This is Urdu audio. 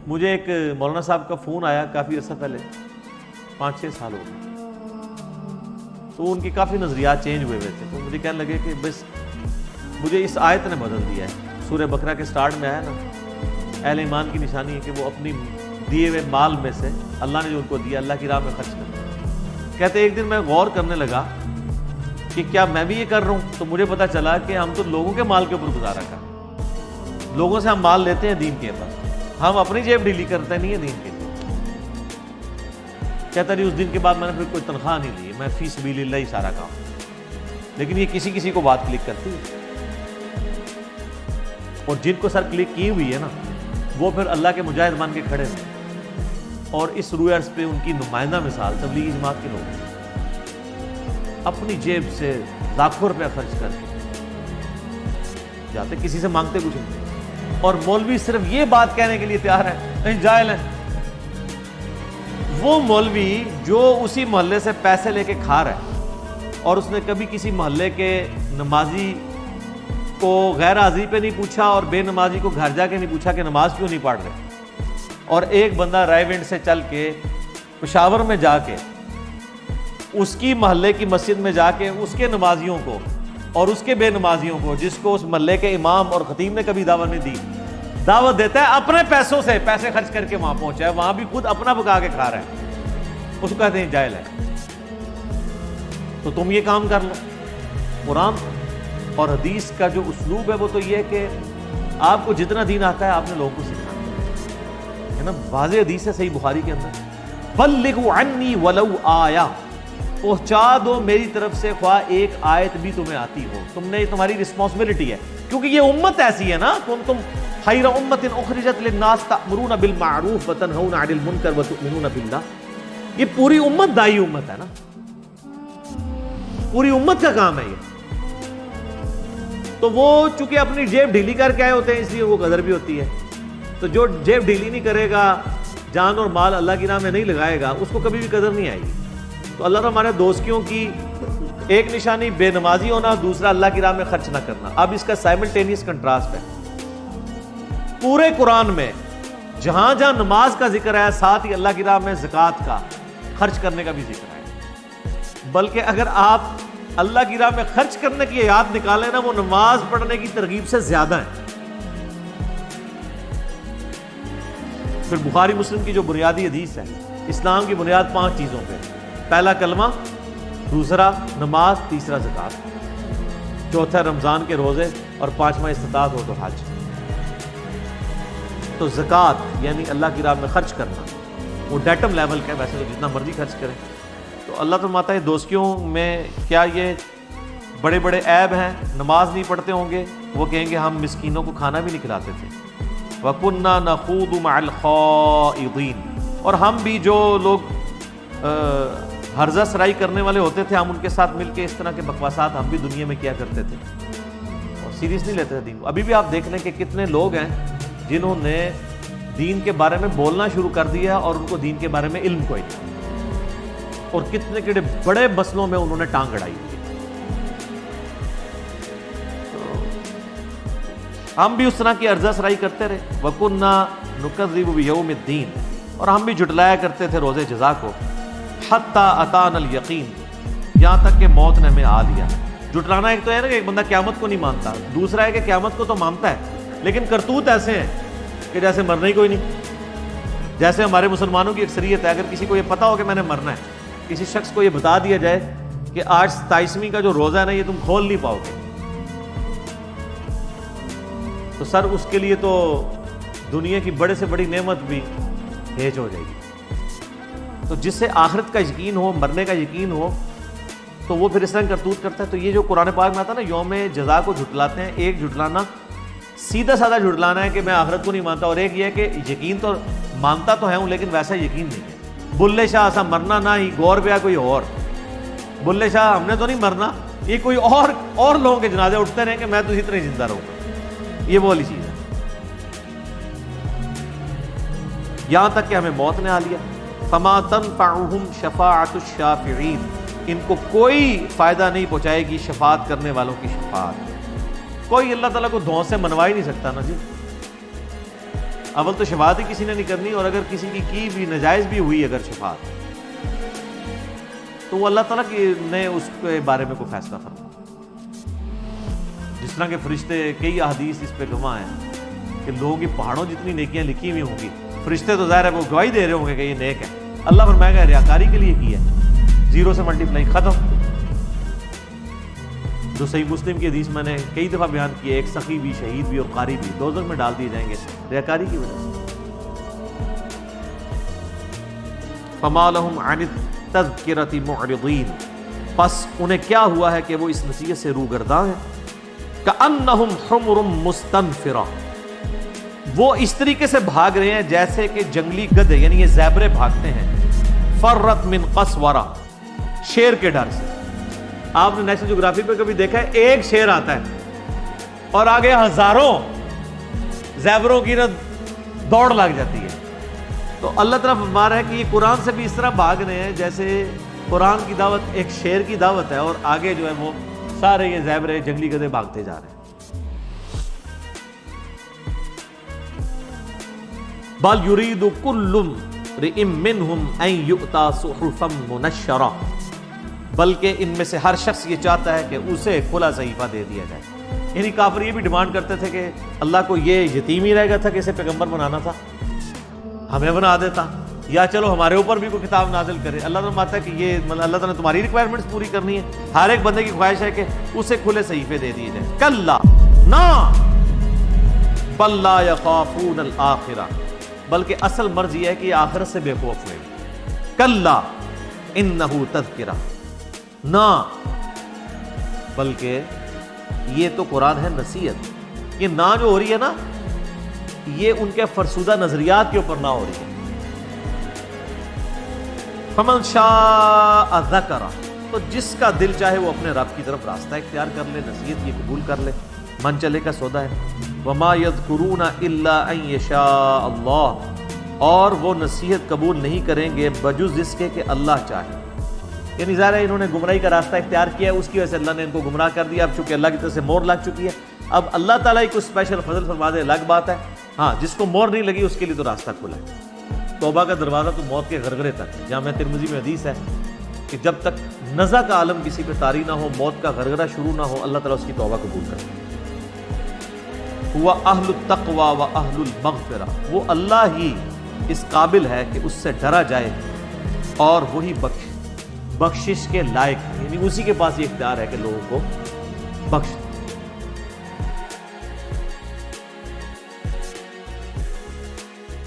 مجھے ایک مولانا صاحب کا فون آیا کافی عرصہ پہلے، 5-6 سال ہو گئے، تو ان کی کافی نظریات چینج ہوئے تھے، تو مجھے کہنے لگے کہ بس مجھے اس آیت نے بدل دیا ہے۔ سورہ بقرہ کے سٹارٹ میں آیا نا، اہل ایمان کی نشانی ہے کہ وہ اپنی دیے ہوئے مال میں سے اللہ نے جو ان کو دیا اللہ کی راہ میں خرچ کرتے ہیں۔ کہتے ایک دن میں غور کرنے لگا کہ کیا میں بھی یہ کر رہا ہوں، تو مجھے پتا چلا کہ ہم تو لوگوں کے مال کے اوپر گزارا کر رہے ہیں، لوگوں سے ہم مال لیتے ہیں دین کے اوپر، ہم اپنی جیب ڈھیلی کرتے نہیں ہیں دین کے لیے۔ کہتا نہیں اس دن کے بعد میں نے پھر کوئی تنخواہ نہیں لی، میں فی سبیل اللہ ہی سارا کام۔ لیکن یہ کسی کو بات کلک کرتی ہے، اور جن کو سر کلک کی ہوئی ہے نا وہ پھر اللہ کے مجاہد بن کے کھڑے ہیں، اور اس روئے عرض پہ ان کی نمائندہ مثال تبلیغی جماعت کے لوگ ہیں، اپنی جیب سے لاکھوں روپے خرچ کر کے جاتے، کسی سے مانگتے کچھ نہیں، اور مولوی صرف یہ بات کہنے کے لیے تیار ہے نہیں جاہل ہے۔ وہ مولوی جو اسی محلے سے پیسے لے کے کھا رہا ہے، اور اس نے کبھی کسی محلے کے نمازی کو غیر حاضری پہ نہیں پوچھا اور بے نمازی کو گھر جا کے نہیں پوچھا کہ نماز کیوں نہیں پڑھ رہے، اور ایک بندہ رائے ونڈ سے چل کے پشاور میں جا کے اس کی محلے کی مسجد میں جا کے اس کے نمازیوں کو اور اس کے بے نمازیوں کو، جس کو اس محلے کے امام اور خطیب نے کبھی دعوت نہیں دی، دعوت دیتا ہے، اپنے پیسوں سے پیسے خرچ کر کے وہاں پہنچا ہے، وہاں بھی خود اپنا پکا کے کھا رہا ہے، اس کو کہتے ہیں جاہل ہے۔ تو تم یہ کام کر لو۔ قرآن اور حدیث کا جو اسلوب ہے وہ تو یہ ہے کہ آپ کو جتنا دین آتا ہے آپ نے لوگوں کو سکھانا ہے نا۔ واضح حدیث ہے صحیح بخاری کے اندر، بلغوا عنی ولو آیا، پہنچا دو میری طرف سے خواہ ایک آیت بھی تمہیں آتی ہو، تم نے، تمہاری رسپانسبلٹی ہے، کیونکہ یہ امت ایسی ہے نا، کنتم خیر امت اخرجت للناس تأمرون بالمعروف وتنہون عن المنکر وتؤمنون باللہ۔ یہ پوری امت دائی امت ہے نا، پوری امت کا کام ہے یہ۔ تو وہ چونکہ اپنی جیب ڈھیلی کر کے آئے ہوتے ہیں اس لیے وہ قدر بھی ہوتی ہے، تو جو جیب ڈھیلی نہیں کرے گا، جان اور مال اللہ کی راہ میں نہیں لگائے گا، اس کو کبھی بھی قدر نہیں آئے گی۔ تو اللہ ہمارے دوستیوں کی ایک نشانی بے نمازی ہونا، دوسرا اللہ کی راہ میں خرچ نہ کرنا۔ اب اس کا سائملٹینیس کنٹراسٹ ہے پورے قرآن میں، جہاں جہاں نماز کا ذکر ہے ساتھ ہی اللہ کی راہ میں زکوٰۃ کا خرچ کرنے کا بھی ذکر ہے، بلکہ اگر آپ اللہ کی راہ میں خرچ کرنے کی یاد نکالیں نا، وہ نماز پڑھنے کی ترغیب سے زیادہ ہے۔ پھر بخاری مسلم کی جو بنیادی حدیث ہے، اسلام کی بنیاد 5 چیزوں پہ، پہلا کلمہ، دوسرا نماز، تیسرا زکوٰۃ، چوتھا رمضان کے روزے، اور 5واں استطاعت ہو تو حج۔ تو زکوٰۃ یعنی اللہ کی راہ میں خرچ کرنا وہ ڈیٹم لیول کا ہے، ویسے تو جتنا مرضی خرچ کریں۔ تو اللہ فرماتا ہے دوستیوں میں کیا یہ بڑے بڑے عیب ہیں؟ نماز نہیں پڑھتے ہوں گے، وہ کہیں گے ہم مسکینوں کو کھانا بھی نہیں کھلاتے تھے، وَكُنَّا نَخُوضُ مَعَ الْخَائِضِينَ، اور ہم بھی جو لوگ ہرزہ سرائی کرنے والے ہوتے تھے، ہم ان کے ساتھ مل کے اس طرح کے بکواسات ہم بھی دنیا میں کیا کرتے تھے، اور سیریس نہیں لیتے تھے دین کو۔ ابھی بھی آپ دیکھ لیں کہ کتنے لوگ ہیں جنہوں نے دین کے بارے میں بولنا شروع کر دیا اور ان کو دین کے بارے میں علم کوئی نہیں، اور کتنے کڑے بڑے مسئلوں میں انہوں نے ٹانگ اڑائی ہوئی۔ ہم بھی اس طرح کی عرضہ سرائی کرتے رہے، وَكُنَّا نُكَذِّبُ بِيَوْمِ الدِّينِ، اور ہم بھی جھٹلایا کرتے تھے روزے جزا کو، حَتَّى أَتَانَا الْيَقِينَ، یہاں تک کہ موت نے ہمیں آ لیا۔ جھٹلانا ایک تو ہے نا کہ ایک بندہ قیامت کو نہیں مانتا، دوسرا ہے کہ قیامت کو تو مانتا ہے لیکن کرتوت ایسے ہیں کہ جیسے مرنا ہی کوئی نہیں۔ جیسے ہمارے مسلمانوں کی اکثریت ہے، اگر کسی کو یہ پتا ہو کہ میں نے مرنا ہے، کسی شخص کو یہ بتا دیا جائے کہ آج 27ویں کا جو روزہ ہے نا یہ تم کھول نہیں پاؤ گے، تو سر اس کے لیے تو دنیا کی بڑے سے بڑی نعمت بھی ہیج ہو جائے گی۔ تو جس سے آخرت کا یقین ہو، مرنے کا یقین ہو، تو وہ پھر اس طرح کرتوت کرتا ہے۔ تو یہ جو قرآن پاک میں آتا ہے نا، یوم جزا کو جھٹلاتے ہیں، ایک جھٹلانا سیدھا سادہ جھٹلانا ہے کہ میں آخرت کو نہیں مانتا، اور ایک یہ ہے کہ یقین تو مانتا تو ہے ہوں لیکن ویسا یقین نہیں ہے۔ بلے شاہ ایسا مرنا نہ ہی گور پیا کوئی اور، بلے شاہ ہم نے تو نہیں مرنا، یہ کوئی اور لوگوں کے جنازے اٹھتے رہیں کہ میں تو اسی طرح زندہ رہوں گا، یہ وہ والی چیز ہے۔ یہاں تک کہ ہمیں موت نے آ لیا، فما تنفعهم شفاعت الشافعین، ان کو کوئی فائدہ نہیں پہنچائے گی شفاعت کرنے والوں کی شفاعت۔ کوئی اللہ تعالیٰ کو دھون سے منوا ہی نہیں سکتا نا جی۔ اول تو شفاعت ہی کسی نے نہیں کرنی، اور اگر کسی کی بھی نجائز بھی ہوئی اگر شفاعت تو وہ اللہ تعالیٰ نے اس کے بارے میں کوئی فیصلہ فرما. جس طرح کے فرشتے، کئی احادیث اس پہ گواہ ہیں کہ لوگوں کی پہاڑوں جتنی نیکیاں لکھی ہوئی ہوں گی، فرشتے تو ظاہر ہے وہ گواہی دے رہے ہوں گے کہ یہ نیک ہے، اللہ فرمائے گا ریاکاری کے لیے کی ہے، 0 سے ملٹیپلائی ختم. جو صحیح مسلم کی حدیث میں نے کئی دفعہ بیان کی ہے، ایک سخی بھی، شہید بھی اور قاری بھی دوزخ میں ڈال دیے جائیں گے ریاکاری کی وجہ سے. فما لهم عن التذکرۃ معرضین، پس انہیں کیا ہوا ہے کہ وہ اس نصیحت سے روگرداں ہیں. کأنہم حمر مستنفرہ، وہ اس طریقے سے بھاگ رہے ہیں جیسے کہ جنگلی گدھے، یعنی یہ زیبرے بھاگتے ہیں، فرت من قسورہ، شیر کے ڈر سے. آپ نے نیشنل جغرافی پہ کبھی دیکھا ہے ایک شیر آتا ہے اور آگے ہزاروں زیبروں کی دوڑ لگ جاتی ہے. تو اللہ تعالیٰ فرما رہا ہے کہ یہ قرآن سے بھی اس طرح بھاگ رہے ہیں جیسے قرآن کی دعوت ایک شیر کی دعوت ہے، اور آگے جو ہے وہ سارے یہ زیبرے جنگلی گدھے بھاگتے جا رہے ہیں. بل یرید کل امرئ منہم ان یؤتی صحفا منشرہ، بلکہ ان میں سے ہر شخص یہ چاہتا ہے کہ اسے کھلا صحیفہ دے دیا جائے. یعنی کافر یہ بھی ڈیمانڈ کرتے تھے کہ اللہ کو یہ یتیم ہی رہ گیا تھا کہ اسے پیغمبر بنانا تھا، ہمیں بنا دیتا، یا چلو ہمارے اوپر بھی کوئی کتاب نازل کرے. اللہ تعالیٰ مانتا ہے کہ یہ اللہ تعالیٰ نے تمہاری ریکوائرمنٹس پوری کرنی ہے، ہر ایک بندے کی خواہش ہے کہ اسے کھلے صحیفے دے دیے جائیں. کلا، نہ، بل لا یخافون الآخرہ، بلکہ اصل مرض یہ ہے کہ یہ آخرت سے بے خوف ہوئے. کلا انہ تذکرہ، نہ، بلکہ یہ تو قرآن ہے نصیحت. یہ نہ جو ہو رہی ہے نا، یہ ان کے فرسودہ نظریات کے اوپر نہ ہو رہی ہے. فمن شاء ذکر، تو جس کا دل چاہے وہ اپنے رب کی طرف راستہ اختیار کر لے، نصیحت یہ قبول کر لے، من چلے کا سودا ہے. وما یذکرون الا ان یشاء اللہ، اور وہ نصیحت قبول نہیں کریں گے بجز اس کے کہ اللہ چاہے. یعنی ظاہر ہے انہوں نے گمراہی کا راستہ اختیار کیا ہے، اس کی وجہ سے اللہ نے ان کو گمراہ کر دیا. اب چونکہ اللہ کی طرف سے مور لگ چکی ہے، اب اللہ تعالیٰ ہی کوئی اسپیشل فضل فرما دے الگ بات ہے. ہاں، جس کو مور نہیں لگی اس کے لیے تو راستہ کھلا ہے. توبہ کا دروازہ تو موت کے غرغرے تک. جامعہ ترمذی میں حدیث ہے کہ جب تک نزع کا عالم کسی پہ طاری نہ ہو، موت کا غرغرہ شروع نہ ہو، اللہ تعالیٰ اس کی توبہ قبول کرے. ہوا اہل التقوی و اہل المغفرہ، وہ اللہ ہی اس قابل ہے کہ اس سے ڈرا جائے اور وہی بخشش کے لائق ہے. یعنی اسی کے پاس یہ اختیار ہے کہ لوگوں کو بخش